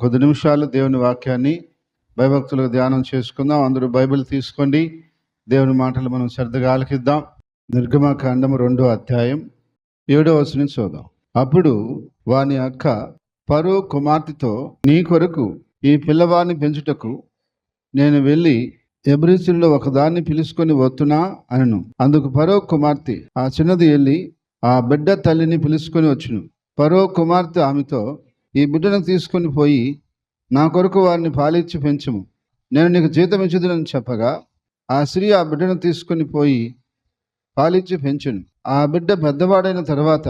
కొద్ది నిమిషాలు దేవుని వాక్యాన్ని భయభక్తులకు ధ్యానం చేసుకుందాం. అందరూ బైబిల్ తీసుకోండి. దేవుని మాటలు మనం శ్రద్ధగా ఆలకిద్దాం. నిర్గమకాండము 2వ అధ్యాయం 7వ వచనం చూద్దాం. అప్పుడు వాని అక్క ఫరో కుమార్తెతో, నీ కొరకు ఈ పిల్లవాడిని పెంచుటకు నేను వెళ్ళి హెబ్రీయులలో ఒకదాన్ని పిలుచుకొని వస్తున్నా అనను. అందుకు ఫరో కుమార్తె, ఆ చిన్నది వెళ్ళి ఆ బిడ్డ తల్లిని పిలుచుకొని వచ్చును. ఫరో కుమార్తె ఆమెతో, ఈ బిడ్డను తీసుకొని పోయి నా కొరకు వారిని పాలిచ్చి పెంచుము, నేను నీకు జీతం ఇచ్చుదునని చెప్పగా ఆ స్త్రీ ఆ బిడ్డను తీసుకొని పోయి పాలిచ్చి పెంచును. ఆ బిడ్డ పెద్దవాడైన తర్వాత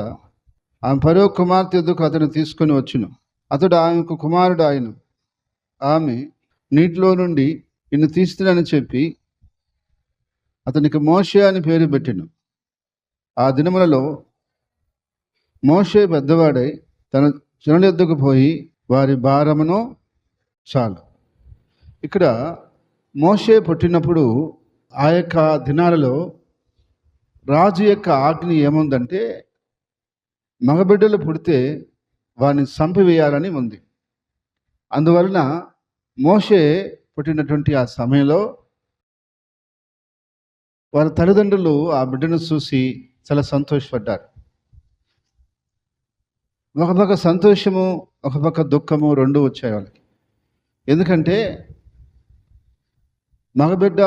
ఆ ఫరో కుమార్తె ఎద్దుకు అతను తీసుకొని వచ్చును. అతడు ఆమెకు కుమారుడు ఆయను. ఆమె నీటిలో నుండి నిన్ను తీస్తున్నానని చెప్పి అతనికి మోషే అని పేరు పెట్టెను. ఆ దినములలో మోషే పెద్దవాడై తన జనుల యొద్దకు పోయి వారి భారమును చాలు. ఇక్కడ మోషే పుట్టినప్పుడు ఆ యొక్క దినాలలో రాజు యొక్క ఆజ్ఞ ఏముందంటే, మగబిడ్డలు పుడితే వారిని చంపివేయాలని ఉంది. అందువలన మోషే పుట్టినటువంటి ఆ సమయంలో వారి తల్లిదండ్రులు ఆ బిడ్డను చూసి చాలా సంతోషపడ్డారు. ఒక పక్క సంతోషము, ఒక పక్క దుఃఖము రెండు వచ్చాయి వాళ్ళకి. ఎందుకంటే మగబిడ్డ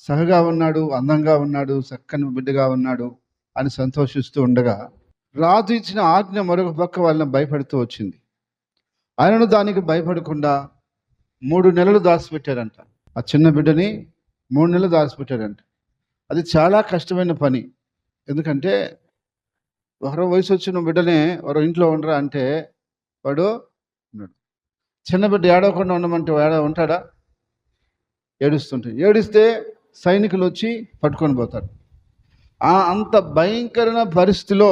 సహగా ఉన్నాడు, అందంగా ఉన్నాడు, చక్కని బిడ్డగా ఉన్నాడు అని సంతోషిస్తూ ఉండగా, రాజు ఇచ్చిన ఆజ్ఞ మరొక పక్క వాళ్ళని భయపడుతూ వచ్చింది. ఆయనను దానికి భయపడకుండా 3 నెలలు దాచిపెట్టారంట. ఆ చిన్న బిడ్డని 3 నెలలు దాచిపెట్టారంట. అది చాలా కష్టమైన పని. ఎందుకంటే ఒకరో వయసు వచ్చిన బిడ్డనే వారు ఇంట్లో ఉండరా అంటే వాడు ఉన్నాడు. చిన్న బిడ్డ ఏడవకుండా ఉండమంటే ఉంటాడా? ఏడుస్తుంటాడు. ఏడిస్తే సైనికులు వచ్చి పట్టుకొని పోతారు. అంత భయంకరమైన పరిస్థితిలో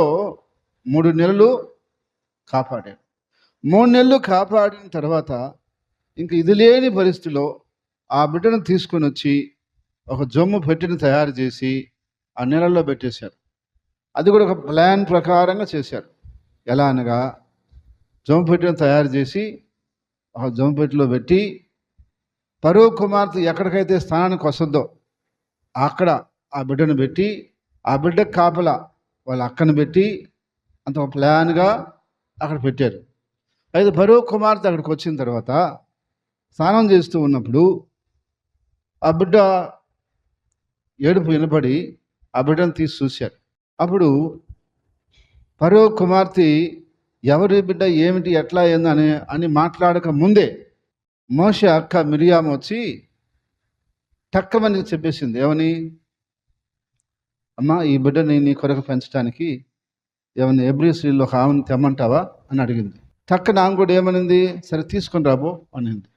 3 నెలలు కాపాడాడు. 3 నెలలు కాపాడిన తర్వాత ఇంక ఇది లేని పరిస్థితిలో ఆ బిడ్డను తీసుకొని వచ్చి ఒక జమ్ము పెట్టిని తయారు చేసి ఆ నీళ్ళల్లో పెట్టేశారు. అది కూడా ఒక ప్లాన్ ప్రకారంగా చేశారు. ఎలా అనగా, జమ్ము పెట్టిని తయారు చేసి ఒక జమ్ము పెట్టిలో పెట్టి ఫరో కుమార్తె ఎక్కడికైతే స్థానానికి వస్తుందో అక్కడ ఆ బిడ్డను పెట్టి, ఆ బిడ్డ కాపలా వాళ్ళ అక్కను పెట్టి అంత ఒక ప్లాన్గా అక్కడ పెట్టారు. అయితే ఫరో కుమార్తె అక్కడికి వచ్చిన తర్వాత స్నానం చేస్తూ ఉన్నప్పుడు ఆ బిడ్డ ఏడుపు వినపడి ఆ బిడ్డను తీసి చూశారు. అప్పుడు ఫరో కుమార్తె ఎవరి బిడ్డ, ఏమిటి, ఎట్లా ఏందని అని మాట్లాడక ముందే మోషే అక్క మిరియాము వచ్చి టక్కమని చెప్పేసింది. ఏమని? అమ్మ, ఈ బిడ్డని నీ కొరకు పెంచడానికి ఏమన్నా హెబ్రీయులలో ఒక ఆమెను తెమ్మంటావా అని అడిగింది. టక్కన ఆమె కూడా ఏమనింది? సరే తీసుకొని రాబో అనింది.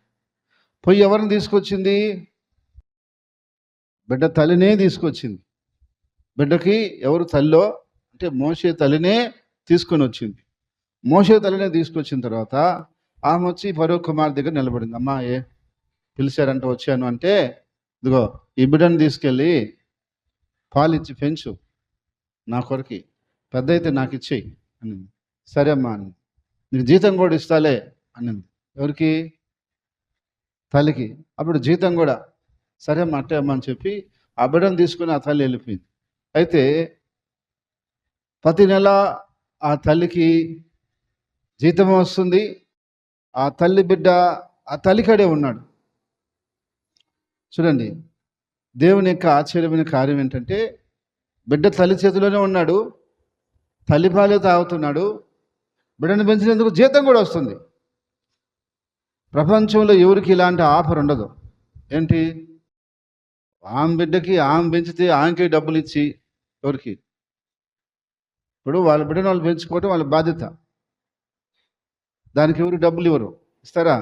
పోయి ఎవరిని తీసుకొచ్చింది? బిడ్డ తల్లినే తీసుకొచ్చింది. బిడ్డకి ఎవరు తల్లో అంటే మోషే తల్లినే తీసుకొని వచ్చింది. మోషే తల్లినే తీసుకొచ్చిన తర్వాత ఆమె వచ్చి ఫరో కుమార్ దగ్గర నిలబడింది. అమ్మా, పిలిచారంటే వచ్చాను అంటే, ఇదిగో ఈ బిడ్డను తీసుకెళ్ళి పాలిచ్చి పెంచు, నా కొరకి, పెద్ద అయితే నాకు ఇచ్చేయి అనింది. సరే అమ్మా అని, నీకు జీతం కూడా ఇస్తాలే అనింది. ఎవరికి? తల్లికి. అప్పుడు జీతం కూడా సరే అమ్మ, అట్టే అమ్మ అని చెప్పి ఆ బిడ్డను తీసుకుని ఆ తల్లి వెళ్ళిపోయింది. అయితే ప్రతి నెల ఆ తల్లికి జీతం వస్తుంది. ఆ తల్లి బిడ్డ ఆ తల్లికాడే ఉన్నాడు. చూడండి, దేవుని యొక్క ఆశ్చర్యమైన కార్యం ఏంటంటే, బిడ్డ తల్లి చేతిలోనే ఉన్నాడు, తల్లి పాలే తాగుతున్నాడు, బిడ్డను పెంచినందుకు జీతం కూడా వస్తుంది. ప్రపంచంలో ఎవరికి ఇలాంటి ఆఫర్ ఉండదు. ఏంటి? ఆమె బిడ్డకి ఆమె పెంచితే ఆమెకి డబ్బులు ఇచ్చి, ఎవరికి? ఇప్పుడు వాళ్ళ బిడ్డను వాళ్ళు పెంచుకోవటం వాళ్ళ బాధ్యత. దానికి ఎవరు డబ్బులు ఇవ్వరు. ఇస్తారా?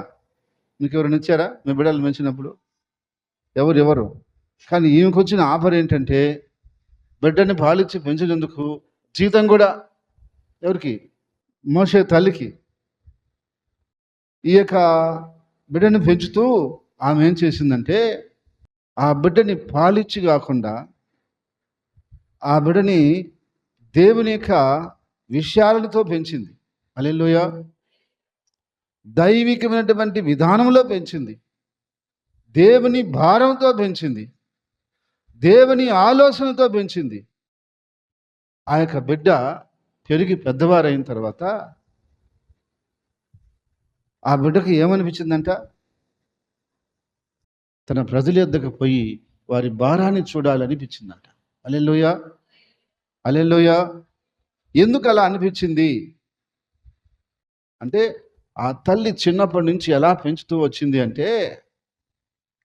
మీకు ఎవరైనా ఇచ్చారా మీ బిడ్డలు పెంచినప్పుడు? ఎవరు? కానీ ఈమెకు వచ్చిన ఆఫర్ ఏంటంటే, బిడ్డని పాలిచ్చి పెంచినందుకు జీతం కూడా ఎవరికి? మోషే తల్లికి. ఈ యొక్క బిడ్డని పెంచుతూ ఆమె ఏం చేసిందంటే, ఆ బిడ్డని పాలిచ్చి కాకుండా ఆ బిడ్డని దేవుని యొక్క విషయాలతో పెంచింది. హల్లెలూయా. దైవికమైనటువంటి విధానంలో పెంచింది, దేవుని భారంతో పెంచింది, దేవుని ఆలోచనతో పెంచింది. ఆ యొక్క బిడ్డ పెరిగి పెద్దవారైన తర్వాత ఆ బిడ్డకు ఏమనిపించిందంట? తన ప్రజల యొద్దకు పోయి వారి భారాన్ని చూడాలనిపించిందంట. హల్లెలూయా, హల్లెలూయా. ఎందుకు అలా అనిపించింది అంటే, ఆ తల్లి చిన్నప్పటి నుంచి ఎలా పెంచుతూ వచ్చింది అంటే,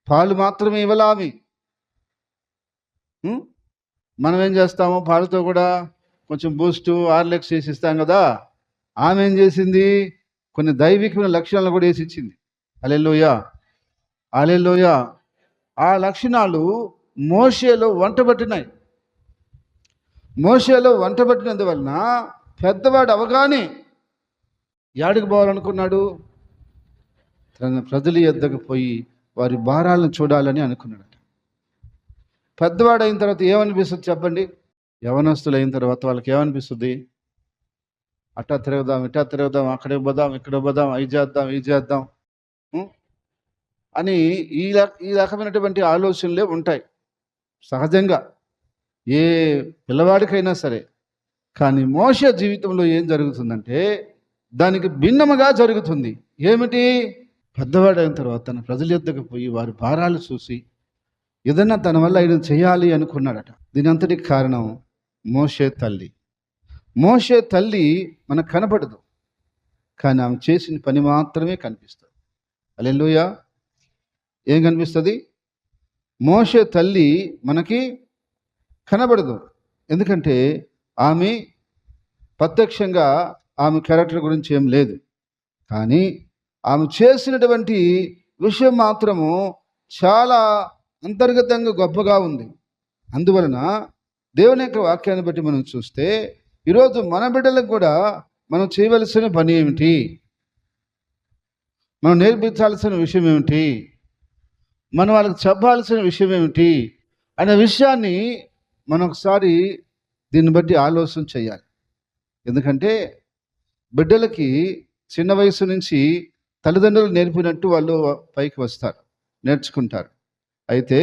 పాలు మాత్రమే ఇవ్వలామి. మనం ఏం చేస్తాము? పాలతో కూడా కొంచెం బూస్టు, హార్లిక్స్ వేసి ఇస్తాం కదా. ఆమె ఏం చేసింది? కొన్ని దైవికమైన లక్షణాలు కూడా వేసి ఇచ్చింది. హల్లెలూయా, హల్లెలూయా. ఆ లక్షణాలు మోషేలో వంటబట్టినాయి. మోషేలో వంటబట్టినందువలన పెద్దవాడు అవగానే యాడికి పోవాలనుకున్నాడు? తన ప్రజల యొద్దకు పోయి వారి భారాలను చూడాలని అనుకున్నాడట. పెద్దవాడు అయిన తర్వాత ఏమనిపిస్తుంది చెప్పండి? యవనస్తులు అయిన తర్వాత వాళ్ళకి ఏమనిపిస్తుంది? అట్టా తిరుగుదాం, ఇట్టా తిరుగుదాం, అక్కడే పోదాం, ఇక్కడ పోదాం, అవి చేద్దాం, ఇవి చేద్దాం అని ఈ రకమైనటువంటి ఆలోచనలే ఉంటాయి సహజంగా ఏ పిల్లవాడికైనా సరే. కానీ మోషే జీవితంలో ఏం జరుగుతుందంటే దానికి భిన్నముగా జరుగుతుంది. ఏమిటి? పెద్దవాడైన తర్వాత తన ప్రజల యొద్దకు పోయి వారి భారాలు చూసి ఏదన్నా తన వల్ల ఆయన చేయాలి అనుకున్నాడట. దీని అంతటికి కారణం మోషే తల్లి. మోషే తల్లి మనకు కనపడదు, కానీ ఆమె చేసిన పని మాత్రమే కనిపిస్తుంది. హల్లెలూయా. ఏం కనిపిస్తుంది? మోషే తల్లి మనకి కనబడదు. ఎందుకంటే ఆమె ప్రత్యక్షంగా ఆమె క్యారెక్టర్ గురించి ఏం లేదు, కానీ ఆమె చేసినటువంటి విషయం మాత్రము చాలా అంతర్గతంగా గొప్పగా ఉంది. అందువలన దేవుని యొక్క వాక్యాన్ని బట్టి మనం చూస్తే ఈరోజు మన బిడ్డలకు కూడా మనం చేయవలసిన పని ఏమిటి, మనం నేర్పించాల్సిన విషయం ఏమిటి, మనం వాళ్ళకి చెప్పాల్సిన విషయం ఏమిటి అనే విషయాన్ని మనం ఒకసారి దీన్ని బట్టి ఆలోచన చేయాలి. ఎందుకంటే బిడ్డలకి చిన్న వయసు నుంచి తల్లిదండ్రులు నేర్పినట్టు వాళ్ళు పైకి వస్తారు, నేర్చుకుంటారు. అయితే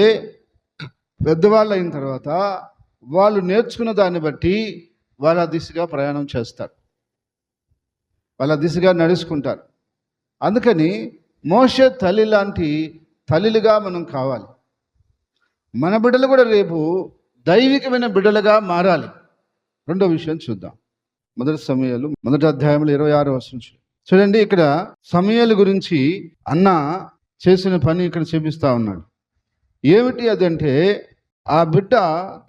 పెద్దవాళ్ళు అయిన తర్వాత వాళ్ళు నేర్చుకున్న దాన్ని బట్టి వాళ్ళ దిశగా ప్రయాణం చేస్తారు, వాళ్ళ దిశగా నడుచుకుంటారు. అందుకని మోషే తల్లి లాంటి తల్లిలుగా మనం కావాలి. మన బిడ్డలు కూడా రేపు దైవికమైన బిడ్డలుగా మారాలి. రెండో విషయం చూద్దాం. మొదటి సమూయేలు 1వ అధ్యాయంలో 26వ వచనం చూడండి. ఇక్కడ సమూయేలు గురించి అన్న చేసిన పని ఇక్కడ చూపిస్తా ఉన్నాడు. ఏమిటి అదంటే, ఆ బిడ్డ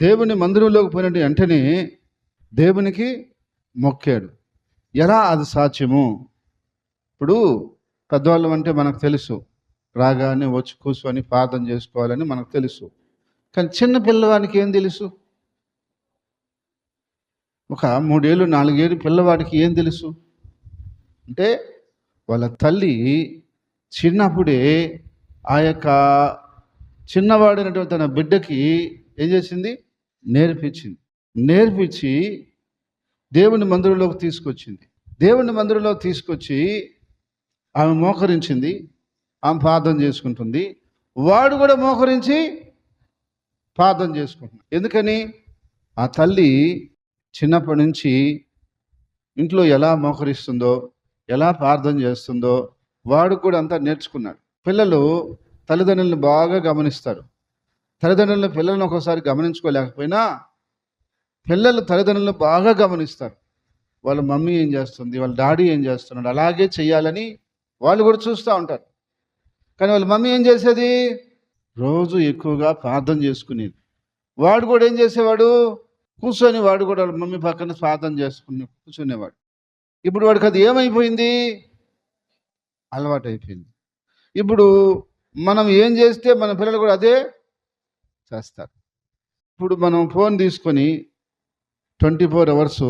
దేవుని మందిరంలోకి పోయినట్టు వెంటనే దేవునికి మొక్కాడు. ఎలా అది సాధ్యము? ఇప్పుడు పెద్దవాళ్ళం అంటే మనకు తెలుసు, రాగానే వచ్చి కూర్చొని ప్రార్థన చేసుకోవాలని మనకు తెలుసు. కానీ చిన్న పిల్లవానికి ఏం తెలుసు? ఒక 3 ఏళ్ళు 4 ఏళ్ళు పిల్లవాడికి ఏం తెలుసు అంటే, వాళ్ళ తల్లి చిన్నప్పుడే ఆ యొక్క చిన్నవాడైనటువంటి తన బిడ్డకి ఏం చేసింది? నేర్పించి దేవుని మందిరంలోకి తీసుకొచ్చింది. దేవుని మందిరంలోకి తీసుకొచ్చి ఆమె మోకరించింది, ఆమె ప్రార్థన చేసుకుంటుంది, వాడు కూడా మోకరించి ప్రార్థన చేసుకుంటున్నాడు. ఎందుకని? ఆ తల్లి చిన్నప్పటి నుంచి ఇంట్లో ఎలా మోకరిస్తుందో, ఎలా ప్రార్థన చేస్తుందో వాడు కూడా అంతా నేర్చుకున్నాడు. పిల్లలు తల్లిదండ్రులను బాగా గమనిస్తారు. తల్లిదండ్రులను పిల్లలను ఒకసారి గమనించుకోలేకపోయినా పిల్లలు తల్లిదండ్రులను బాగా గమనిస్తారు. వాళ్ళ మమ్మీ ఏం చేస్తుంది, వాళ్ళ డాడీ ఏం చేస్తున్నాడు, అలాగే చెయ్యాలని వాళ్ళు కూడా చూస్తూ ఉంటారు. కానీ వాళ్ళ మమ్మీ ఏం చేసేది? రోజు ఎక్కువగా ప్రార్థన చేసుకునేది. వాడు కూడా ఏం చేసేవాడు? కూర్చొని వాడు కూడా వాళ్ళ మమ్మీ పక్కన ప్రార్థన చేసుకుని కూర్చునేవాడు. ఇప్పుడు వాడికి అది ఏమైపోయింది? అలవాటు అయిపోయింది. ఇప్పుడు మనం ఏం చేస్తే మన పిల్లలు కూడా అదే చేస్తారు. ఇప్పుడు మనం ఫోన్ తీసుకొని 24 అవర్స్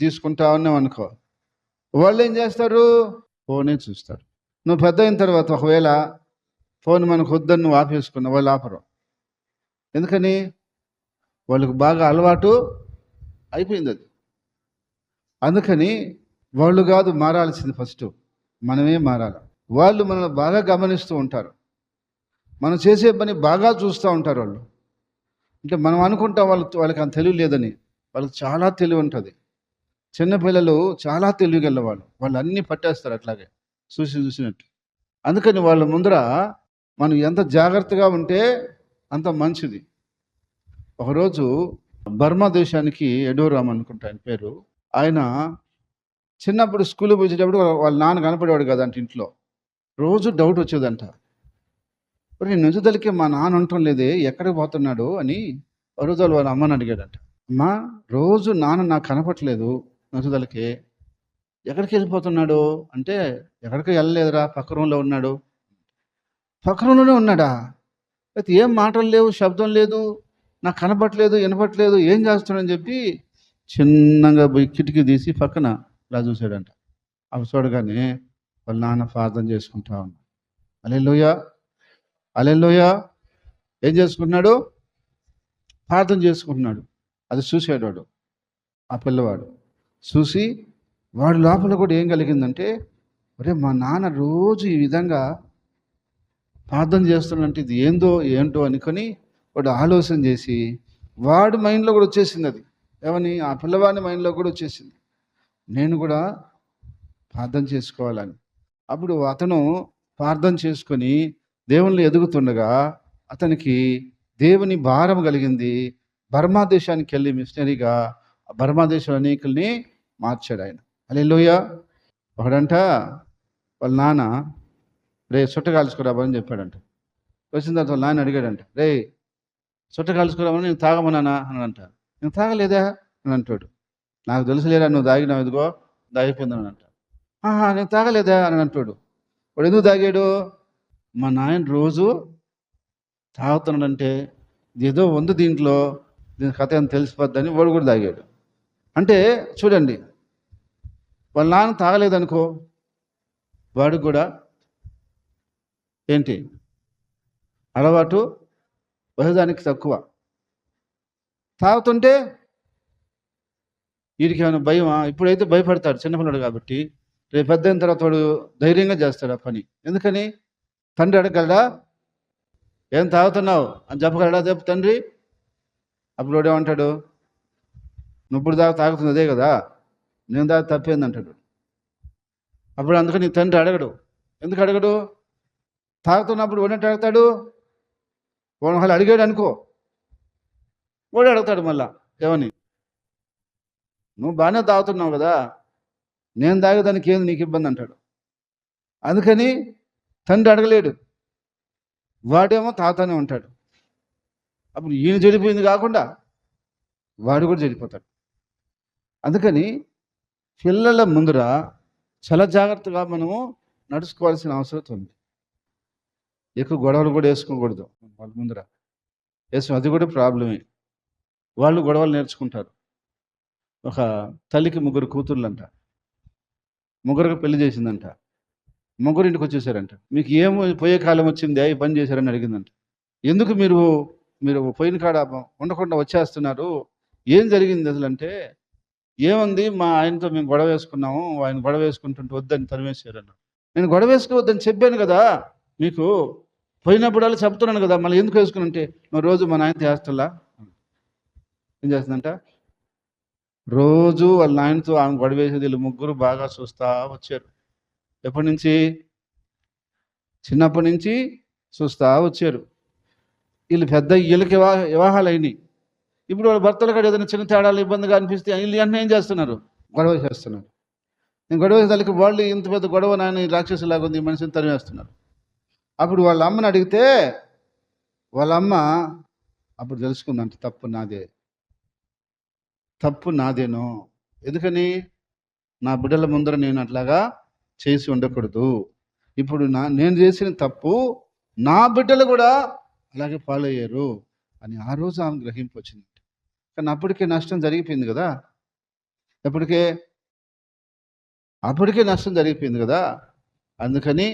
తీసుకుంటా ఉన్నాం అనుకో, వాళ్ళు ఏం చేస్తారు? ఫోనే చూస్తారు. నువ్వు పెద్ద అయిన తర్వాత ఒకవేళ ఫోన్ మనకు వద్దని నువ్వు ఆపేసుకున్నావు, వాళ్ళు ఆపరు. ఎందుకని? వాళ్ళకు బాగా అలవాటు అయిపోయింది అది. అందుకని వాళ్ళు కాదు మారాల్సింది, ఫస్ట్ మనమే మారాలి. వాళ్ళు మనల్ని బాగా గమనిస్తూ ఉంటారు. మనం చేసే పని బాగా చూస్తూ ఉంటారు వాళ్ళు. అంటే మనం అనుకుంటాం వాళ్ళకి అంత తెలివి లేదని. వాళ్ళకి చాలా తెలివి ఉంటుంది. చిన్నపిల్లలు చాలా తెలివిగలవాళ్ళు. వాళ్ళు అన్నీ పట్టేస్తారు అట్లాగే చూసినట్టు. అందుకని వాళ్ళ ముందర మనం ఎంత జాగ్రత్తగా ఉంటే అంత మంచిది. ఒకరోజు బర్మా దేశానికి ఎడోరామ్ అనుకుంటా ఆయన పేరు. ఆయన చిన్నప్పుడు స్కూల్కి వచ్చేటప్పుడు వాళ్ళ నాన్న కనపడేవాడు కదంట ఇంట్లో. రోజు డౌట్ వచ్చేదంట. నేను నిజదలికి మా నాన్న ఉండటం లేదే, ఎక్కడికి పోతున్నాడు అని రోజు వాళ్ళ అమ్మని అడిగాడంట. అమ్మా, రోజు నాన్న నాకు కనపట్లేదు నిజదలకి, ఎక్కడికి వెళ్ళిపోతున్నాడు అంటే, ఎక్కడికి వెళ్ళలేదురా, పక్క రూమ్లో ఉన్నాడు. పక్క రూమ్లోనే ఉన్నాడా? అయితే ఏం మాటలు లేవు, శబ్దం లేదు, నాకు కనపట్లేదు, వినపట్లేదు, ఏం చేస్తున్నాడని చెప్పి చిన్నగా పోయి కిటికీ తీసి పక్కన ఇలా చూశాడంట. అవి చూడగానే వాళ్ళ నాన్న ప్రార్థన చేసుకుంటా ఉన్నాడు. హల్లెలూయా, హల్లెలూయా. ఏం చేసుకుంటున్నాడు? ప్రార్థన చేసుకుంటున్నాడు. అది చూశాడు వాడు, ఆ పిల్లవాడు. చూసి వాడి లోపల కూడా ఏం కలిగిందంటే, ఒరే మా నాన్న రోజు ఈ విధంగా ప్రార్థన చేస్తున్నట్టు ఇది ఏంటో అనుకొని వాడు ఆలోచన చేసి వాడి మైండ్లో కూడా వచ్చేసింది అది. ఏమని? ఆ పిల్లవాడి మైండ్లో కూడా వచ్చేసింది, నేను కూడా ప్రార్థన చేసుకోవాలని. అప్పుడు అతను ప్రార్థన చేసుకొని దేవుళ్ళు ఎదుగుతుండగా అతనికి దేవుని భారం కలిగింది. బర్మా దేశానికి వెళ్ళి మిషనరీగా బర్మా దేశంలో అనేకుల్ని మార్చాడు ఆయన. హల్లెలూయా. ఒకడంట వాళ్ళ నాన్న, రే చుట్ట కాల్చుకురాబని చెప్పాడంట. వచ్చిన తర్వాత వాళ్ళ నాన్న అడిగాడంట, రే చుట్ట కాల్చుకురామని నేను తాగమన్నానా అని అంట. నేను తాగలేదా అని అంటాడు. నాకు తెలుసులేరా, నువ్వు తాగినావు, ఇదిగో దాగిపోయిందని అంట. నేను తాగలేదా అని అంటాడు. వాడు ఎందుకు తాగాడు? మా నాయన రోజు తాగుతున్నాడంటే ఏదో ఉంది దీంట్లో, దీని కథ ఏం తెలిసిపోద్దని వాడు కూడా తాగాడు. అంటే చూడండి, వాళ్ళ నాన్న తాగలేదనుకో, వాడు కూడా ఏంటి అలవాటు వయదానికి తక్కువ. తాగుతుంటే వీడికి ఏమైనా భయమా? ఇప్పుడైతే భయపడతాడు చిన్నపిల్లడు కాబట్టి. రేపు పెద్ద అయిన తర్వాత వాడు ధైర్యంగా చేస్తాడు ఆ పని. ఎందుకని? తండ్రి అడగలడా, ఏం తాగుతున్నావు అని చెప్పగలడా తండ్రి? అప్పుడు వాడు ఏమంటాడు, నువ్వు ఇప్పుడు తాగుతుంది అదే కదా, నేను తప్పేంది అంటాడు. అప్పుడు అందుకని తండ్రి అడగడు. ఎందుకు అడగడు? తాగుతున్నప్పుడు వాడినట్టు అడుగుతాడు. వాడు వాళ్ళు అడిగాడు అనుకో, వాడు అడుగుతాడు మళ్ళా, ఏమని? నువ్వు బాగానే తాగుతున్నావు కదా, నేను తాగేదానికి ఏంది నీకు ఇబ్బంది అంటాడు. అందుకని తండ్రి అడగలేడు, వాడేమో తాగుతానే ఉంటాడు. అప్పుడు ఈయన చెడిపోయింది కాకుండా వాడు కూడా చెడిపోతాడు. అందుకని పిల్లల ముందర చాలా జాగ్రత్తగా మనము నడుచుకోవాల్సిన అవసరం ఉంది. ఎక్కువ గొడవలు కూడా వేసుకోకూడదు వాళ్ళ ముందర. అది కూడా ప్రాబ్లమే. వాళ్ళు గొడవలు నేర్చుకుంటారు. ఒక తల్లికి 3 కూతుర్లంట. ముగ్గురికి పెళ్లి చేసిందంట. ముగ్గురు ఇంటికి వచ్చేసారంట. మీకు ఏమో పోయే కాలం వచ్చిందే, ఈ పని చేశారని అడిగిందంట. ఎందుకు మీరు పోయిన కాడ ఉండకుండా వచ్చేస్తున్నారు, ఏం జరిగింది అసలు అంటే, ఏముంది మా ఆయనతో మేము గొడవ వేసుకున్నాము, ఆయన గొడవ వేసుకుంటుంటే వద్దని తరిమేశారన్న. నేను గొడవ వేసుకోవద్దని చెప్పాను కదా మీకు, పోయినప్పుడల్లా చెప్తున్నాను కదా, మళ్ళీ ఎందుకు వేసుకుని ఉంటే, నువ్వు రోజు మా నాయనతో చేస్తలా ఏం చేస్తుందంట, రోజు వాళ్ళ నాయనతో ఆమె గొడవ వేసేది. వీళ్ళు ముగ్గురు బాగా చూస్తా వచ్చారు. ఎప్పటి నుంచి? చిన్నప్పటి నుంచి చూస్తా వచ్చారు. వీళ్ళకి వివాహాలు అయినాయి. ఇప్పుడు వాళ్ళ భర్తలు కూడా ఏదైనా చిన్న తేడాలు ఇబ్బందిగా అనిపిస్తే వీళ్ళు అన్నీ ఏం చేస్తున్నారు? గొడవ చేస్తున్నారు. నేను గొడవ తల్లికి వాళ్ళు ఇంత పెద్ద గొడవ నాయన రాక్షసులాగా ఉంది, మనిషిని తరివేస్తున్నారు. అప్పుడు వాళ్ళ అమ్మని అడిగితే వాళ్ళ అమ్మ అప్పుడు తెలుసుకుందంట, తప్పు నాదేనో. ఎందుకని? నా బిడ్డల ముందర నేను అట్లాగా చేసి ఉండకూడదు. ఇప్పుడు నేను చేసిన తప్పు నా బిడ్డలు కూడా అలాగే ఫాలో అయ్యారు అని ఆ రోజు ఆమె గ్రహింపు వచ్చింది. కానీ అప్పటికే నష్టం జరిగిపోయింది కదా, అప్పటికే నష్టం జరిగిపోయింది కదా. అందుకని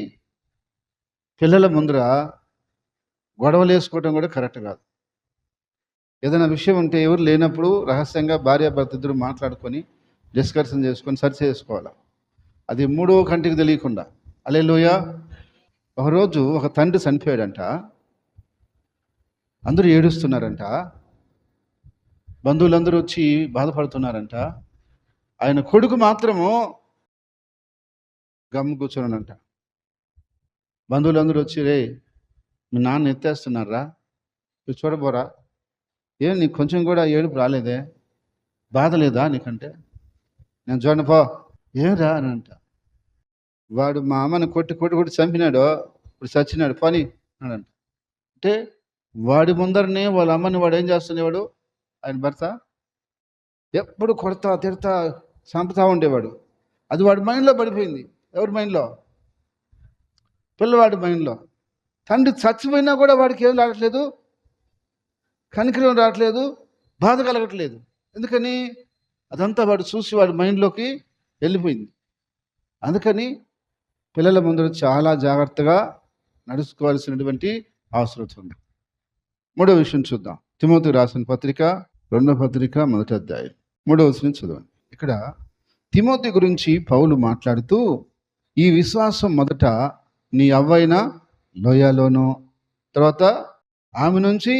పిల్లల ముందర గొడవలు వేసుకోవడం కూడా కరెక్ట్ కాదు. ఏదైనా విషయం ఉంటే ఎవరు లేనప్పుడు రహస్యంగా భార్యాభర్త ఇద్దరు మాట్లాడుకొని డిస్కషన్ చేసుకొని సరి చేసుకోవాలి. అది మూడో కంటికి తెలియకుండా. హల్లెలూయా. ఒకరోజు ఒక తండ్రి చనిపోయాడంట. అందరూ ఏడుస్తున్నారంట. బంధువులందరూ వచ్చి బాధపడుతున్నారంట. ఆయన కొడుకు మాత్రము గమ్ము కూర్చున్నాడంట. బంధువులందరూ వచ్చి, రే మీ నాన్న ఎత్తేస్తున్నారా, నువ్వు చూడబోరా, ఏం నీకు కొంచెం కూడా ఏడుపు రాలేదే, బాధ లేదా నీకంటే, నేను చూడను పో, ఏం రా అని అంట. వాడు మా అమ్మని కొట్టి చంపినాడు, ఇప్పుడు చచ్చినాడు పని అన్నాడంట. అంటే వాడి ముందరనే వాళ్ళ అమ్మని వాడు ఏం చేస్తుండేవాడు, ఆయన భర్త ఎప్పుడు కొడతా తిడతా చంపుతా ఉండేవాడు. అది వాడి మైండ్లో పడిపోయింది. ఎవరి మైండ్లో? పిల్లవాడి మైండ్లో. తండ్రి చచ్చిపోయినా కూడా వాడికి ఏం రావట్లేదు, కనికరం రావట్లేదు, బాధ కలగట్లేదు. ఎందుకని? అదంతా వాడు చూసి వాడి మైండ్లోకి వెళ్ళిపోయింది. అందుకని పిల్లల ముందర చాలా జాగ్రత్తగా నడుచుకోవాల్సినటువంటి అవసరం ఉంది. మూడో విషయం చూద్దాం. తిమోతికి రాసిన పత్రిక 2వ పత్రిక 1వ అధ్యాయం 3వ వచనం చదవండి. ఇక్కడ తిమోతి గురించి పౌలు మాట్లాడుతూ, ఈ విశ్వాసం మొదట నీ అవ్వైన లోయలోనూ, తర్వాత ఆమె నుంచి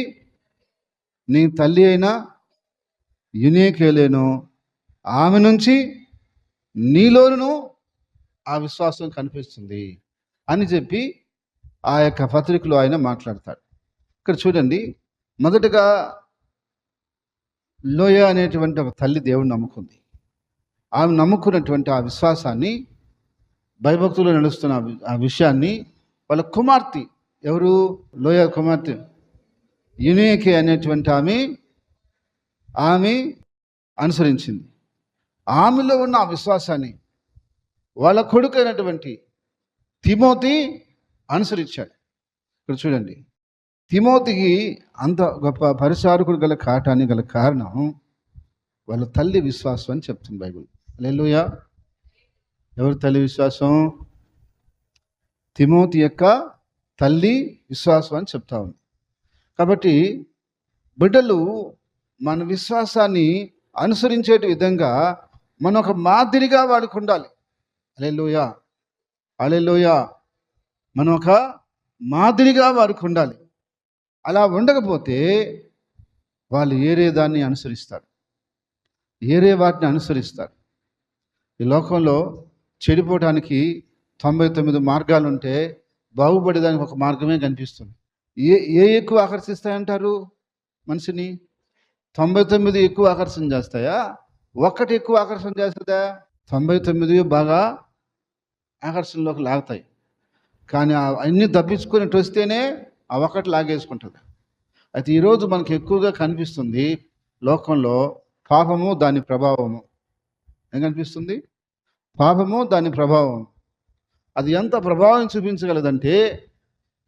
నీ తల్లి అయిన యునేకేలేను, ఆమె నుంచి నీలోను ఆ విశ్వాసం కనిపిస్తుంది అని చెప్పి ఆ యొక్క పత్రికలో ఆయన మాట్లాడతాడు. ఇక్కడ చూడండి, మొదటగా లోయ అనేటువంటి ఒక తల్లి దేవుని నమ్ముకుంది. ఆమె నమ్ముకున్నటువంటి ఆ విశ్వాసాన్ని, భయభక్తులు నడుస్తున్న ఆ విషయాన్ని వాళ్ళ కుమార్తె, ఎవరు? లోయ కుమార్తె యునేకే అనేటువంటి ఆమె అనుసరించింది. ఆమెలో ఉన్న ఆ విశ్వాసాన్ని వాళ్ళ కొడుకు అయినటువంటి తిమోతి అనుసరించాడు. ఇక్కడ చూడండి, తిమోతికి అంత గొప్ప పరిచారకుడు గల కాటానికి గల కారణం వాళ్ళ తల్లి విశ్వాసం అని చెప్తుంది బైబిల్. హల్లెలూయా. ఎవరి తల్లి విశ్వాసం? తిమోతి యొక్క తల్లి విశ్వాసం అని చెప్తా ఉంది. కాబట్టి బిడ్డలు మన విశ్వాసాన్ని అనుసరించే విధంగా మనం ఒక మాదిరిగా వాడికి ఉండాలి. హల్లెలూయా, హల్లెలూయా. మనం ఒక మాదిరిగా వారికి ఉండాలి. అలా ఉండకపోతే వాళ్ళు ఏరే దాన్ని అనుసరిస్తారు, ఏరే వాటిని అనుసరిస్తారు. ఈ లోకంలో చెడిపోవడానికి 99 మార్గాలు ఉంటే బాగుపడేదానికి ఒక మార్గమే కనిపిస్తుంది. ఏ ఎక్కువ ఆకర్షిస్తాయంటారు మనిషిని? 99 ఎక్కువ ఆకర్షణ చేస్తాయా? ఒక్కటి ఎక్కువ ఆకర్షణ చేస్తుందా? 99 బాగా ఆకర్షణలోకి లాగుతాయి. కానీ అన్నీ తప్పించుకొని వస్తేనే ఆ ఒక్కటి లాగేసుకుంటుంది. అయితే ఈరోజు మనకు ఎక్కువగా కనిపిస్తుంది లోకంలో పాపము, దాని ప్రభావము. ఏం కనిపిస్తుంది? పాపము, దాని ప్రభావం. అది ఎంత ప్రభావం చూపించగలదంటే,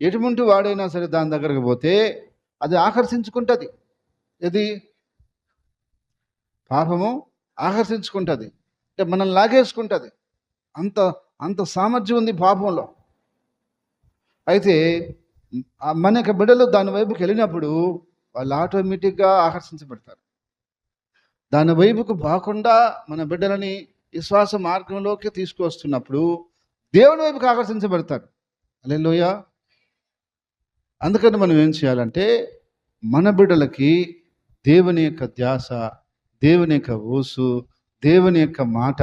ఎటువంటి వాడైనా సరే దాని దగ్గరకు పోతే అది ఆకర్షించుకుంటుంది. ఇది పాపము ఆకర్షించుకుంటుంది, అంటే మనం లాగేసుకుంటుంది. అంత అంత సామర్థ్యం ఉంది పాపంలో. అయితే మన యొక్క బిడ్డలు దాని వైపుకి వెళ్ళినప్పుడు వాళ్ళు ఆటోమేటిక్గా ఆకర్షించబడతారు. దాని వైపుకు పోకుండా మన బిడ్డలని విశ్వాస మార్గంలోకి తీసుకువస్తున్నప్పుడు దేవుని వైపుకి ఆకర్షించబడతారు. హల్లెలూయా. అందుకని మనం ఏం చేయాలంటే, మన బిడ్డలకి దేవుని యొక్క ధ్యాస, దేవుని యొక్క ఊసు, దేవుని యొక్క మాట,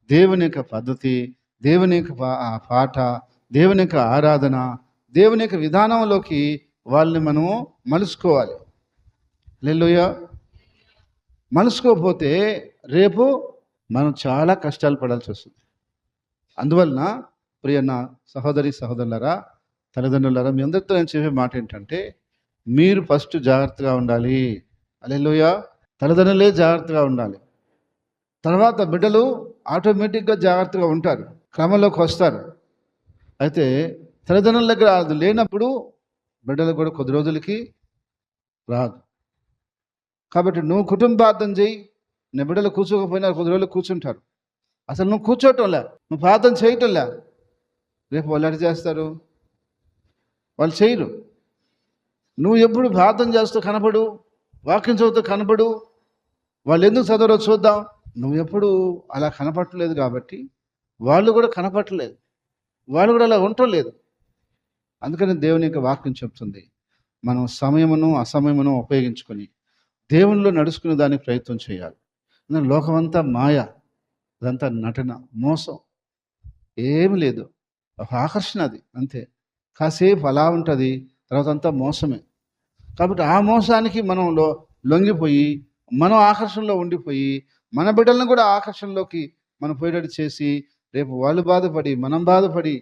దేవుని యొక్క పద్ధతి, దేవుని యొక్క పాట, దేవుని యొక్క ఆరాధన, దేవుని యొక్క విధానంలోకి వాళ్ళని మనము మలుసుకోవాలి. హల్లెలూయా. మలుసుకోకపోతే రేపు మనం చాలా కష్టాలు పడాల్సి వస్తుంది. అందువలన ప్రియన్న సహోదరి సహోదరులారా, తల్లిదండ్రులారా, మీ అందరితో నేను చెప్పే మాట ఏంటంటే, మీరు ఫస్ట్ జాగ్రత్తగా ఉండాలి. హల్లెలూయా. తల్లిదండ్రులే జాగ్రత్తగా ఉండాలి. తర్వాత బిడ్డలు ఆటోమేటిక్గా జాగ్రత్తగా ఉంటారు, క్రమంలోకి వస్తారు. అయితే తల్లిదండ్రుల దగ్గర అది లేనప్పుడు బిడ్డలు కూడా కొద్ది రోజులకి రాదు. కాబట్టి నువ్వు కుటుంబార్థం చేయి. నీ బిడ్డలు కూర్చోకపోయినా కొద్ది రోజులు కూర్చుంటారు. అసలు నువ్వు కూర్చోవటంలే, నువ్వు ప్రార్థన చేయటంలే, రేపు వాళ్ళు ఎట్లా చేస్తారు? వాళ్ళు చేయరు. నువ్వు ఎప్పుడు ప్రార్థన చేస్తూ కనపడు, వాక్యం చదువుతూ కనపడు, వాళ్ళు ఎందుకు చదవరో చూద్దాం. నువ్వు ఎప్పుడు అలా కనపడలేదు కాబట్టి వాళ్ళు కూడా కనపట్టలేదు, వాళ్ళు కూడా అలా ఉండలేదు. అందుకని దేవుని యొక్క వాక్యం చెప్తుంది, మనం సమయమును అసమయమును ఉపయోగించుకొని దేవునిలో నడుచుకునే దానికి ప్రయత్నం చేయాలి. లోకమంతా మాయ, అదంతా నటన, మోసం, ఏమి లేదు. ఒక ఆకర్షణ అది అంతే. కాసేపు అలా ఉంటుంది, తర్వాత అంతా మోసమే. కాబట్టి ఆ మోసానికి మనం లొంగిపోయి, మనం ఆకర్షణలో ఉండిపోయి, మన బిడ్డలను కూడా ఆకర్షణలోకి మనం పోయేటట్టు చేసి, రేపు వాళ్ళు బాధపడి మనం బాధపడి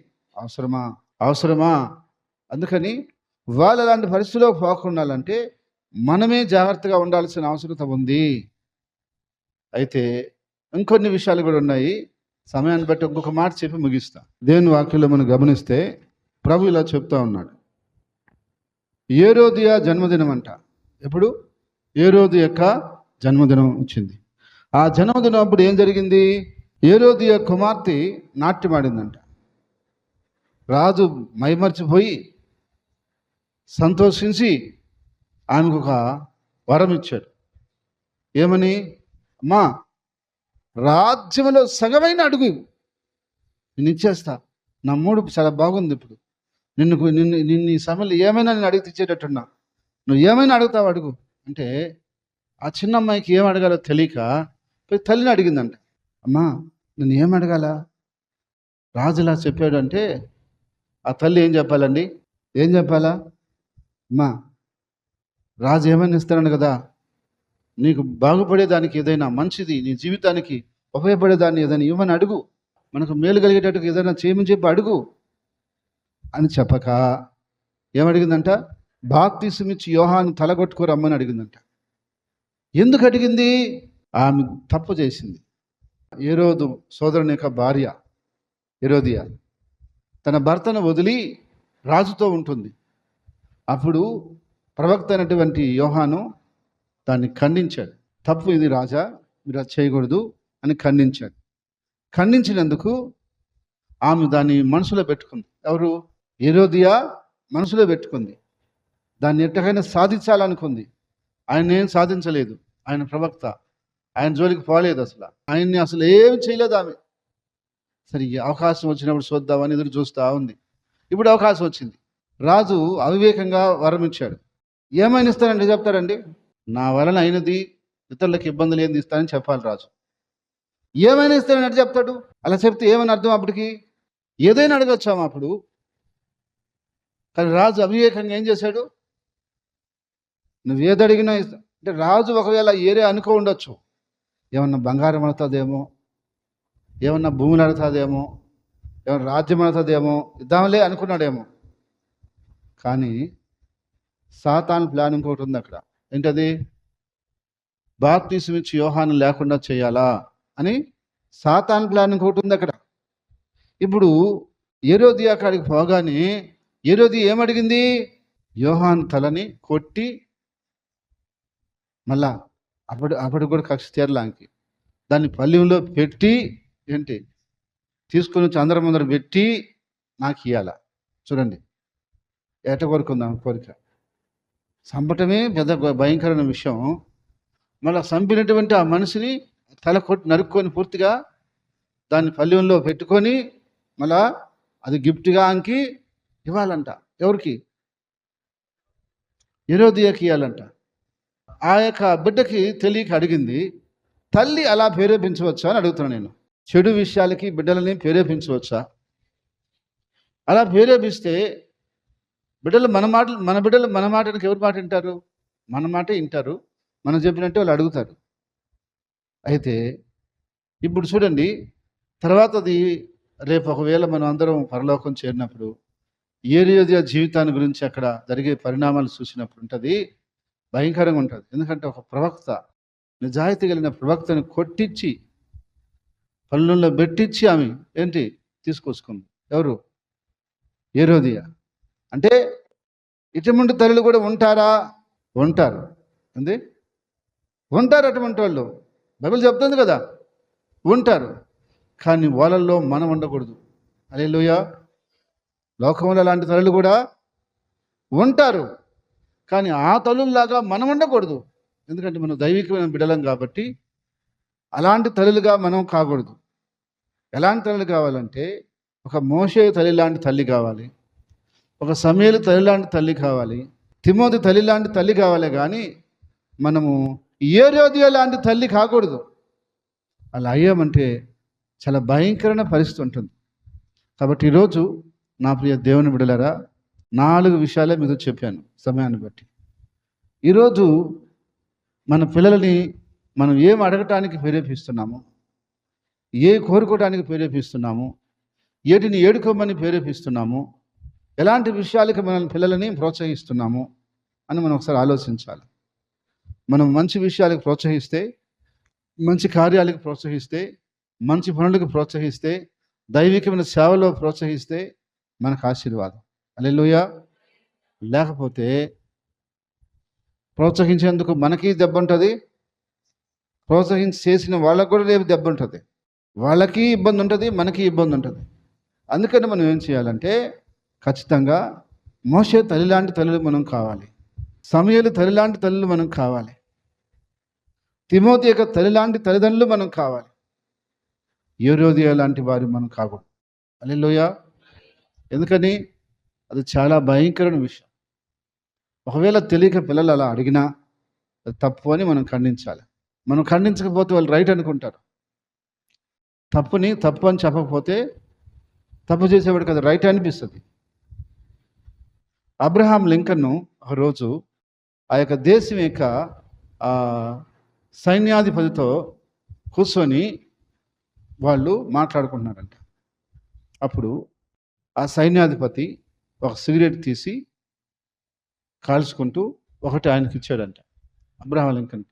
అవసరమా? అందుకని వాళ్ళు అలాంటి పరిస్థితిలో పోకుండాలంటే మనమే జాగ్రత్తగా ఉండాల్సిన అవసరత ఉంది. అయితే ఇంకొన్ని విషయాలు కూడా ఉన్నాయి. సమయాన్ని బట్టి ఇంకొక మాట చెప్పి ముగిస్తా. దేవుని వాక్యంలో మనం గమనిస్తే ప్రభు ఇలా చెప్తా ఉన్నాడు, హేరోదియ జన్మదినం అంట. ఎప్పుడు? హేరోదు యొక్క జన్మదినం వచ్చింది. ఆ జన్మదినం అప్పుడు ఏం జరిగింది? హేరోదియ కుమార్తె నాట్యమాడిందంట. రాజు మైమర్చిపోయి సంతోషించి ఆమెకు ఒక వరం ఇచ్చాడు. ఏమని? అమ్మా, రాజ్యంలో సగమైన అడుగు, నేను ఇచ్చేస్తా. నా మూడు చాలా బాగుంది. ఇప్పుడు నిన్ను ఈ సమయంలో ఏమైనా నేను అడిగి తెచ్చేటట్టున్నా, నువ్వు ఏమైనా అడుగుతావు, అడుగు అంటే ఆ చిన్న అమ్మాయికి ఏం అడగాలో తెలియక పోయి తల్లిని అడిగిందంట. అమ్మా, నేను ఏం అడగాలా? రాజులా చెప్పాడు అంటే ఆ తల్లి ఏం చెప్పాలండి? ఏం చెప్పాలా? అమ్మా, రాజు ఏమైనా ఇస్తాడు కదా, నీకు బాగుపడేదానికి ఏదైనా మంచిది, నీ జీవితానికి ఉపయోగపడేదాన్ని ఏదైనా ఇవ్వని అడుగు, మనకు మేలు కలిగేటట్టుగా ఏదైనా చేయమని చెప్పి అడుగు అని చెప్పక ఏమడిగిందంట? బాప్తిసమిచ్చి యోహాను తలగొట్టుకు రమ్మని అడిగిందంట. ఎందుకు అడిగింది? ఆమె తప్పు చేసింది. హేరోదు సోదరుని యొక్క భార్య హేరోదియ తన భర్తను వదిలి రాజుతో ఉంటుంది. అప్పుడు ప్రవక్త అయినటువంటి యోహాను దాన్ని ఖండించాడు. తప్పు ఇది రాజా, మీరు అది చేయకూడదు అని ఖండించాడు. ఖండించినందుకు ఆమె దాన్ని మనసులో పెట్టుకుంది. ఎవరు? హేరోదియ మనసులో పెట్టుకుంది. దాన్ని ఎట్టకైనా సాధించాలనుకుంది. ఆయన ఏం సాధించలేదు. ఆయన ప్రవక్త, ఆయన జోలికి పోలేదు. ఆయన్ని అసలు ఏం చేయలేదు ఆమె. సరే, అవకాశం వచ్చినప్పుడు చూద్దామని ఎదురు చూస్తూ ఉంది. ఇప్పుడు అవకాశం వచ్చింది. రాజు అవివేకంగా వరం ఇచ్చాడు. ఏమైనా ఇస్తానంటే చెప్తారండి, నా వలన అయినది, ఇతరులకు ఇబ్బందులు ఏంది ఇస్తానని చెప్పాలి రాజు. ఏమైనా ఇస్తానని చెప్తాడు. అలా చెప్తే ఏమని అర్థం? అప్పటికి ఏదైనా అడగచ్చాము అప్పుడు. కానీ రాజు అవివేకంగా ఏం చేశాడు? నువ్వు ఏది అడిగినా ఇస్తా అంటే, రాజు ఒకవేళ ఏరే అనుకో ఉండొచ్చు, ఏమన్నా బంగారం అడుగుతుందేమో, ఏమన్నా భూములు అడుగుతుందేమో, ఏమన్నా రాజ్యం అడుగుతుందేమో, ఇద్దాంలే అనుకున్నాడేమో. కానీ సాతాను ప్లాన్ ఇంకోటి ఉంది అక్కడ. ఏంటది? బాప్తిసమిచ్చి యోహాను లేకుండా చేయాలా అని సాతాను ప్లాన్ ఇంకోటి ఉంది అక్కడ. ఇప్పుడు హేరోదియ అక్కడికి పోగానే హేరోదియ ఏమడిగింది? యోహాను తలని కొట్టి మళ్ళా అప్పుడు కూడా కక్ష తీరలాంకి దాన్ని పల్లెంలో పెట్టి ఏంటి తీసుకొని వచ్చి అందరి ముందర పెట్టి నాకు ఇవ్వాల. చూడండి, ఏట కోరుకుందాం కోరిక. చంపటమే పెద్ద భయంకరమైన విషయం. మళ్ళీ చంపినటువంటి ఆ మనిషిని తల కొట్టి నరుక్కొని పూర్తిగా దాన్ని పల్లెంలో పెట్టుకొని మళ్ళా అది గిఫ్ట్గా అంకి ఇవ్వాలంట. ఎవరికి? హేరోదియకి ఇవ్వాలంట. ఆ యొక్క బిడ్డకి తెలియక అడిగింది. తల్లి అలా ప్రేరేపించవచ్చా అని అడుగుతున్నాను నేను. చెడు విషయాలకి బిడ్డలని ప్రేరేపించవచ్చా? అలా ప్రేరేపిస్తే బిడ్డలు మన బిడ్డలు మన మాటకి ఎవరి మాట వింటారు? మన మాట వింటారు. మనం చెప్పినట్టే వాళ్ళు అడుగుతారు. అయితే ఇప్పుడు చూడండి, తర్వాతది రేపు ఒకవేళ మనం అందరం పరలోకం చేరినప్పుడు హేరోదియ జీవితాన్ని గురించి అక్కడ జరిగే పరిణామాలు చూసినప్పుడు ఉంటుంది, భయంకరంగా ఉంటుంది. ఎందుకంటే ఒక ప్రవక్త, నిజాయితీ కలిగిన ప్రవక్తను కొట్టించి పళ్ళుల్లో పెట్టించి ఆమె ఏంటి తీసుకొచ్చుకుంది. ఎవరు? హేరోదియ. అంటే ఇటువంటి తల్లులు కూడా ఉంటారా? ఉంటారు. అంతే, ఉంటారు అటువంటి వాళ్ళు. బైబిల్ చెప్తుంది కదా, ఉంటారు. కానీ వాళ్ళల్లో మనం ఉండకూడదు. హల్లెలూయా. లోకంలో అలాంటి తల్లులు కూడా ఉంటారు, కానీ ఆ తల్లుల్లాగా మనం ఉండకూడదు. ఎందుకంటే మనం దైవికమైన బిడ్డలం కాబట్టి అలాంటి తల్లులుగా మనం కాకూడదు. ఎలాంటి తల్లి కావాలంటే ఒక మోషే తల్లి లాంటి తల్లి కావాలి, ఒక సమూయేలు తల్లి లాంటి తల్లి కావాలి, తిమోతి తల్లి లాంటి తల్లి కావాలి. కానీ మనము హేరోదియ లాంటి తల్లి కాకూడదు. అలా అయ్యామంటే చాలా భయంకరమైన పరిస్థితి ఉంటుంది. కాబట్టి ఈరోజు నా ప్రియ దేవుని బిడ్డలారా, 4 విషయాలే మీతో చెప్పాను సమయాన్ని బట్టి. ఈరోజు మన పిల్లలని మనం ఏం అడగటానికి ప్రేరేపిస్తున్నాము, ఏ కోరుకోవడానికి ప్రేరేపిస్తున్నాము, ఏటిని ఏడుకోమని ప్రేరేపిస్తున్నాము, ఎలాంటి విషయాలకి మన పిల్లలని ప్రోత్సహిస్తున్నాము అని మనం ఒకసారి ఆలోచించాలి. మనం మంచి విషయాలకు ప్రోత్సహిస్తే, మంచి కార్యాలకు ప్రోత్సహిస్తే, మంచి పనులకు ప్రోత్సహిస్తే, దైవికమైన సేవలో ప్రోత్సహిస్తే మనకు ఆశీర్వాదం. హల్లెలూయా. లేకపోతే ప్రోత్సహించేందుకు మనకి దెబ్బ ఉంటుంది, ప్రోత్సహించి చేసిన వాళ్ళకు కూడా రేపు దెబ్బ ఉంటుంది. వాళ్ళకి ఇబ్బంది ఉంటుంది, మనకి ఇబ్బంది ఉంటుంది. అందుకని మనం ఏం చేయాలంటే ఖచ్చితంగా మోషే తల్లి లాంటి తల్లులు మనం కావాలి, సమూయేలు తల్లి లాంటి తల్లులు మనం కావాలి, తిమోతి యొక్క తల్లి లాంటి తల్లిదండ్రులు మనం కావాలి, హేరోదియ లాంటి వారు మనం కాకూడదు. హల్లెలూయా. ఎందుకని అది చాలా భయంకరమైన విషయం. ఒకవేళ తెలియక పిల్లలు అలా అడిగినా అది తప్పు అని మనం ఖండించాలి. మనం ఖండించకపోతే వాళ్ళు రైట్ అనుకుంటారు. తప్పుని తప్పు అని చెప్పకపోతే తప్పు చేసేవాడికి అది రైట్ అనిపిస్తుంది. అబ్రహాం లింకన్ను ఒకరోజు ఆ యొక్క దేశం యొక్క సైన్యాధిపతితో కూర్చొని వాళ్ళు మాట్లాడుకుంటున్నారంట. అప్పుడు ఆ సైన్యాధిపతి ఒక సిగరెట్ తీసి కాల్చుకుంటూ ఒకటి ఆయనకి ఇచ్చాడంట. అబ్రహాం లింకన్,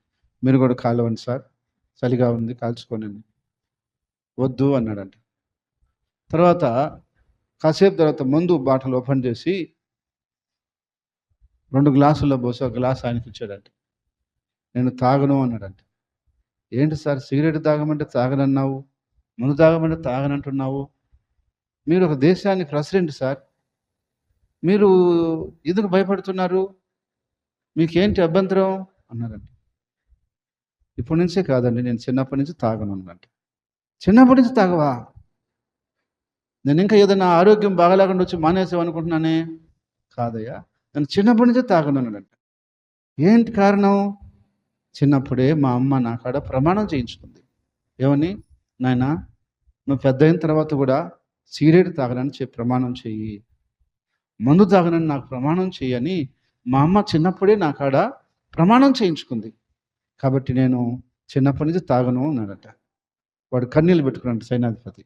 మీరు కూడా కాలవండి సార్, చలిగా ఉంది, కాల్చుకోండి. వద్దు అన్నాడంట. తర్వాత కాసేపు తర్వాత ముందు బాటలు ఓపెన్ చేసి 2 గ్లాసుల్లో పోసి ఒక గ్లాస్ ఆయనకి ఇచ్చాడంట. నేను తాగను అన్నాడంట. ఏంటి సార్, సిగరెట్ తాగమంటే తాగనన్నావు, ముందు తాగమంటే తాగనంటున్నావు, మీరు ఒక దేశానికి ప్రెసిడెంట్ సార్, మీరు ఎందుకు భయపడుతున్నారు, మీకేంటి అభ్యంతరం అన్నారంట. ఇప్పటి నుంచే కాదండి, నేను చిన్నప్పటి నుంచి తాగను అన్నదంట. చిన్నప్పటి నుంచి తాగవా? నేను ఇంకా ఏదైనా ఆరోగ్యం బాగాలేకుండా వచ్చి మానేసామనుకుంటున్నానే. కాదయ్యా, నేను చిన్నప్పటి నుంచే తాగను అన్నాడంట. ఏంటి కారణం? చిన్నప్పుడే మా అమ్మ నా కాడ ప్రమాణం చేయించుకుంది. ఏమని? నాయనా, నువ్వు పెద్ద అయిన తర్వాత కూడా సిగరెట్ తాగనని చెప్పి ప్రమాణం చెయ్యి, మందు తాగనని నాకు ప్రమాణం చేయని మా అమ్మ చిన్నప్పుడే నా కాడ ప్రమాణం చేయించుకుంది. కాబట్టి నేను చిన్నప్పటి నుంచి తాగను అన్నాడట. వాడు కన్నీళ్ళు పెట్టుకున్నాడు సైన్యాధిపతి.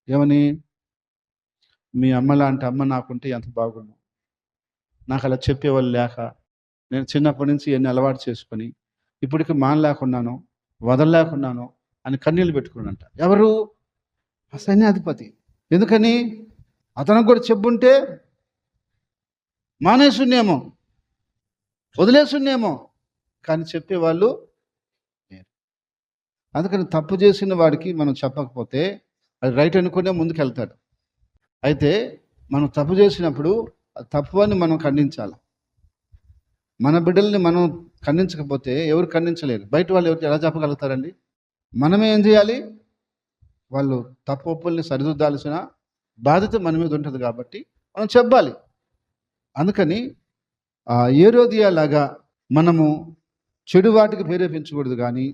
ఏమని? మీ అమ్మ లాంటి అమ్మ నాకుంటే ఎంత బాగుండు, నాకు అలా చెప్పేవాళ్ళు లేక నేను చిన్నప్పటి నుంచి ఎన్ని అలవాటు చేసుకొని ఇప్పటికి మానలేకున్నాను, వదలలేకున్నాను అని కన్నీళ్ళు పెట్టుకున్నాడంట. ఎవరు? ఆ సైన్యాధిపతి. ఎందుకని? అతనికి కూడా చెప్పుంటే మానేసున్నేమో, వదిలేసున్నేమో, కానీ చెప్పేవాళ్ళు లేరు. అందుకని తప్పు చేసిన వాడికి మనం చెప్పకపోతే అది రైట్ అనుకునే ముందుకెళ్తాడు. అయితే మనం తప్పు చేసినప్పుడు అది తప్పు అని మనం ఖండించాలి. మన బిడ్డల్ని మనం ఖండించకపోతే ఎవరు ఖండించలేరు. బయట వాళ్ళు ఎవరు ఎలా చెప్పగలుగుతారండి? మనమే ఏం చేయాలి? వాళ్ళు తప్పు ఒప్పుల్ని సరిదిద్దాల్సిన బాధ్యత మన మీద ఉంటుంది కాబట్టి మనం చెప్పాలి. అందుకని హేరోదియ లాగా మనము చెడు వాటికి ప్రేరేపించకూడదు, కానీ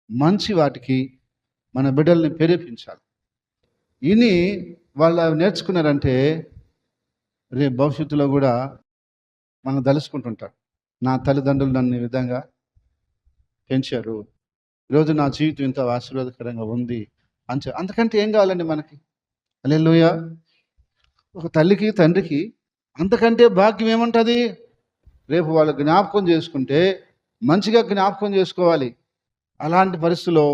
మంచి వాటికి మన బిడ్డల్ని ప్రేరేపించాలి. ఇని వాళ్ళు నేర్చుకున్నారంటే రేపు భవిష్యత్తులో కూడా మనం తలుసుకుంటుంటారు, నా తల్లిదండ్రులు నన్ను ఈ విధంగా పెంచారు, ఈరోజు నా జీవితం ఇంత ఆశీర్వాదకరంగా ఉంది అని. అంతకంటే ఏం కావాలండి మనకి? హల్లెలూయా. ఒక తల్లికి తండ్రికి అంతకంటే భాగ్యం ఏముంటుంది? రేపు వాళ్ళు జ్ఞాపకం చేసుకుంటే మంచిగా జ్ఞాపకం చేసుకోవాలి. అలాంటి పరిస్థితుల్లో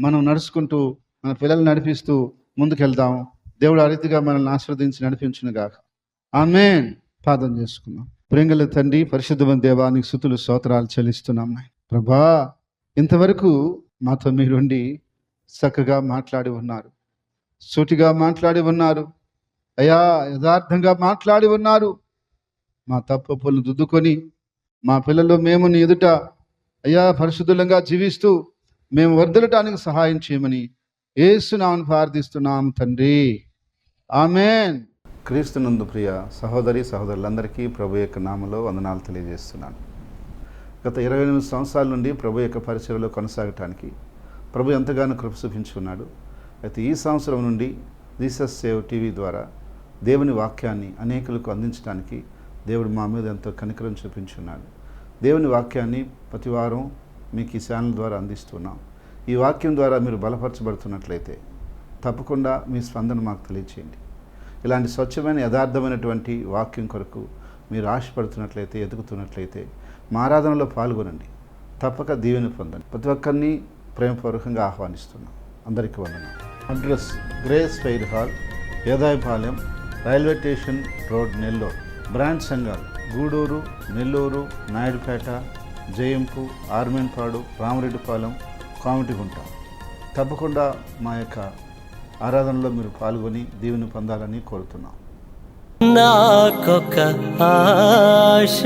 మనం నడుచుకుంటూ మన పిల్లల్ని నడిపిస్తూ ముందుకెళ్దాం. దేవుడు ఆ రీతిగా మనల్ని ఆశీర్వదించి నడిపించును గాక. ఆమేన్. ప్రార్థన చేసుకుందాం. ప్రేంగల తండ్రి, పరిశుద్ధమైన దేవా, నీకు స్తుతులు స్తోత్రాలు చెల్లిస్తున్నాం. ప్రభా, ఇంతవరకు మాతో మీరుండి చక్కగా మాట్లాడి ఉన్నారు, సూటిగా మాట్లాడి ఉన్నారు అయ్యా, యథార్థంగా మాట్లాడి ఉన్నారు. మా తప్పులను దిద్దుకొని మా పిల్లలు మేము నీ ఎదుట అయ్యా పరిశుద్ధంగా జీవిస్తూ మేము వర్ధిల్లటానికి సహాయం చేయమని యేసు నామమున ప్రార్థిస్తున్నాం తండ్రి, ఆమేన్. క్రీస్తునందు ప్రియ సహోదరి సహోదరులందరికీ ప్రభు యొక్క నామములో వందనాలు తెలియజేస్తున్నాను. గత 28 సంవత్సరాల నుండి ప్రభు యొక్క పరిచర్యలో కొనసాగటానికి ప్రభు ఎంతగానో కృప చూపించుకున్నాడు. అయితే ఈ సంవత్సరం నుండి జీసస్ సేవ్ టీవీ ద్వారా దేవుని వాక్యాన్ని అనేకులకు అందించడానికి దేవుడు మా మీద ఎంతో కనికరం చూపించున్నాడు. దేవుని వాక్యాన్ని ప్రతి వారం మీకు ఈ ఛానల్ ద్వారా అందిస్తున్నాం. ఈ వాక్యం ద్వారా మీరు బలపరచబడుతున్నట్లయితే తప్పకుండా మీ స్పందన మాకు తెలియచేయండి. ఇలాంటి స్వచ్ఛమైన యథార్థమైనటువంటి వాక్యం కొరకు మీరు ఆశపడుతున్నట్లయితే, ఎదుగుతున్నట్లయితే మా ఆరాధనలో పాల్గొనండి. తప్పక దీవెన పొందండి. ప్రతి ఒక్కరిని ప్రేమపూర్వకంగా ఆహ్వానిస్తున్నాం. అందరికీ వందనాలు. Address Grace Fair Hall, Edayapalem, railway station road, Nellore. Branch సంఘాలు గూడూరు, నెల్లూరు, నాయుడుపేట, జయంపు, ఆర్మేన్పాడు, రామరెడ్డిపాలెం, కామిటిగుంట. తప్పకుండా మా యొక్క ఆరాధనలో మీరు పాల్గొని దీవెన పొందాలని కోరుతున్నాం. నాకొక ఆశ,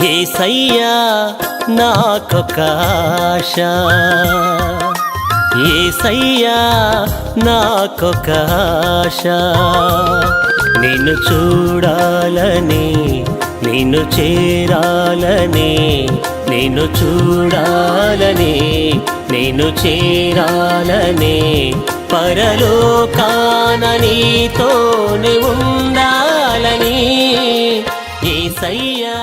యేసయ్యా నాకొక ఆశ, యేసయ్యా నాకొక ఆశ, నిన్ను చూడాలని, నిన్ను చేరాలని, నిన్ను చూడాలని, నిన్ను చేరాలని, పరలోకాన నీతోనే ఉండాలని యేసయ్యా.